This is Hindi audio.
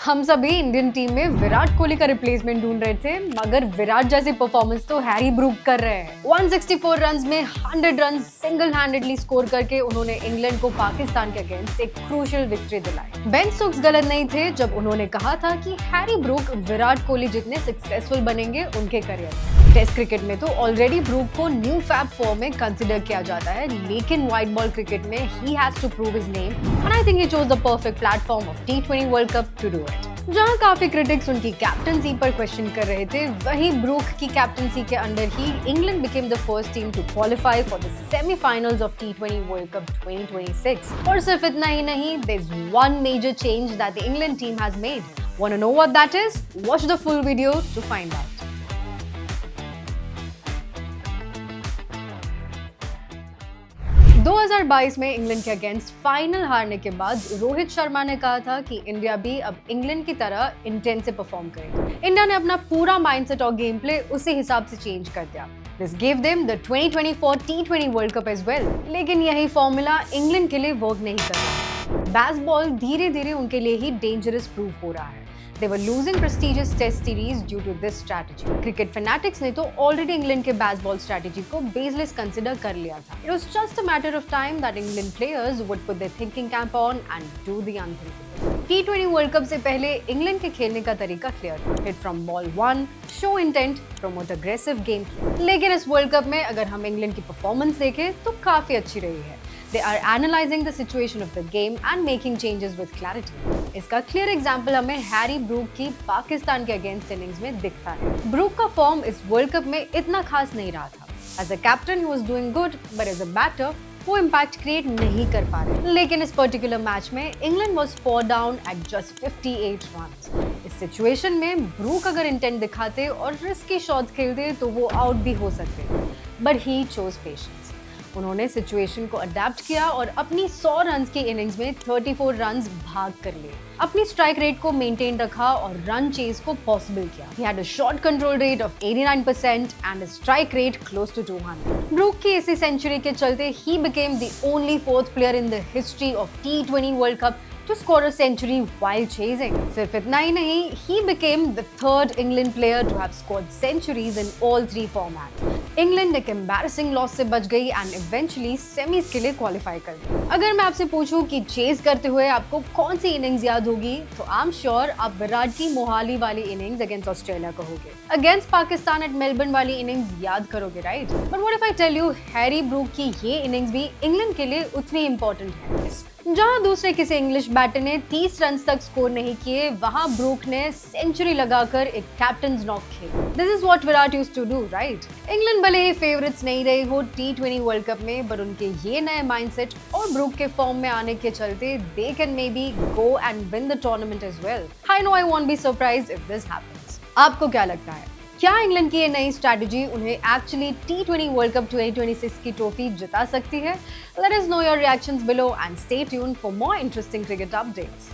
हम सभी इंडियन टीम में विराट कोहली का रिप्लेसमेंट ढूंढ रहे थे, मगर विराट जैसी परफॉर्मेंस तो हैरी ब्रूक कर रहे हैं। 164 रन्स में 100 रन सिंगल हैंडेडली स्कोर करके उन्होंने इंग्लैंड को पाकिस्तान के अगेंस्ट एक क्रूशियल विक्ट्री दिलाई। बेन स्टोक्स गलत नहीं थे जब उन्होंने कहा था कि हैरी ब्रूक विराट कोहली जितने सक्सेसफुल बनेंगे उनके करियर में। टेस्ट क्रिकेट में तो ऑलरेडी ब्रूक को न्यू फैब फॉर्म में कंसिडर किया जाता है, लेकिन व्हाइट बॉल क्रिकेट में he has to prove his name and I think he chose the perfect platform of T20 world cup to do it. जहां काफी क्रिटिक्स उनकी कैप्टनसी पर क्वेश्चन कर रहे थे, वहीं ब्रूक की कैप्टनसी के अंडर ही England became the first team to qualify for the semifinals of T20 world cup 2026। और सिर्फ इतना ही नहीं, there is one major change that the England team has made. Want to know what that is? Watch the full video to find out. 2022 में इंग्लैंड के अगेंस्ट फाइनल हारने के बाद रोहित शर्मा ने कहा था कि इंडिया भी अब इंग्लैंड की तरह इंटेंस से परफॉर्म करेगी। इंडिया ने अपना पूरा माइंडसेट और गेम प्ले उसी हिसाब से चेंज कर दिया। This gave them the 2024 T20 world cup as well। लेकिन यही फॉर्मूला इंग्लैंड के लिए वर्क नहीं कर रहा। बेसबॉल धीरे धीरे उनके लिए ही डेंजरस प्रूव हो रहा है। They were losing prestigious test series due to this strategy. Cricket fanatics ने तो already इंग्लैंड के baseball strategy को baseless consider कर लिया था। It was just a matter of time that England players would put their thinking cap on and do the unthinkable. T20 world cup से पहले इंग्लैंड के खेलने का तरीका क्लियर था। Hit from ball one, show intent, promote aggressive game play. लेकिन इस वर्ल्ड कप में अगर हम इंग्लैंड की परफॉर्मेंस देखें तो काफी अच्छी रही है। They are analyzing the situation of the game and making changes with clarity. इसका क्लियर एग्जाम्पल हमें हैरी ब्रूक की पाकिस्तान के अगेंस्ट इनिंग्स में दिखता है। ब्रूक का फॉर्म इस वर्ल्ड कप में इतना खास नहीं रहा था। As a captain he was doing good, but as a batter वो इम्पैक्ट क्रिएट नहीं कर पा रहे। लेकिन इस पर्टिकुलर मैच में England was 4 down at just 58 runs. इस सिचुएशन में ब्रूक अगर इंटेंट दिखाते और रिस्की शॉट्स खेलते तो वो आउट भी हो सकते थे, बट ही चोज पेशेंस। उन्होंने सिचुएशन को अडेप्ट किया और अपनी 100 रन्स की इनिंग्स में 34 रन्स भाग कर लिए। अपनी स्ट्राइक रेट को मेंटेन रखा और रन चेज को पॉसिबल किया। He had a shot control rate of 89% and a strike rate close to 200. Brooke की इसी सेंचुरी के चलते he became the only fourth player in the history of T20 World Cup to score a century while chasing. सिर्फ इतना ही नहीं, he became the third England player to have scored centuries in all three formats. England एक एम्बैरेसिंग लॉस से बच गई एंड इवेंचुअली सेमीज के लिए क्वालिफाई कर गई। अगर मैं आपसे पूछूं कि चेज करते हुए आपको कौन सी इनिंग्स याद होगी, तो आई एम श्योर आप विराट की मोहाली वाली इनिंग्स अगेंस्ट ऑस्ट्रेलिया कहोगे। अगेंस्ट पाकिस्तान एट मेलबर्न वाली इनिंग्स याद करोगे, right? But what if I tell you Harry Brook की ये इनिंग्स भी इंग्लैंड के लिए उतनी इंपॉर्टेंट है। जहां दूसरे किसी इंग्लिश बैटर ने 30 रन तक स्कोर नहीं किए, वहां ब्रूक ने सेंचुरी लगाकर एक कैप्टन्स नॉक खेला। This is what Virat used to do, right? England भले ही फेवरेट्स नहीं रही हो T20 वर्ल्ड कप में, पर उनके ये नए माइंडसेट और ब्रूक के फॉर्म में आने के चलते they can maybe go and win the tournament as well. I know I won't be surprised if this happens. आपको क्या लगता है? क्या इंग्लैंड की ये नई स्ट्रैटेजी उन्हें एक्चुअली T20 वर्ल्ड कप 2026 की ट्रॉफी जिता सकती है? Let us know your reactions below and stay tuned for more interesting cricket updates.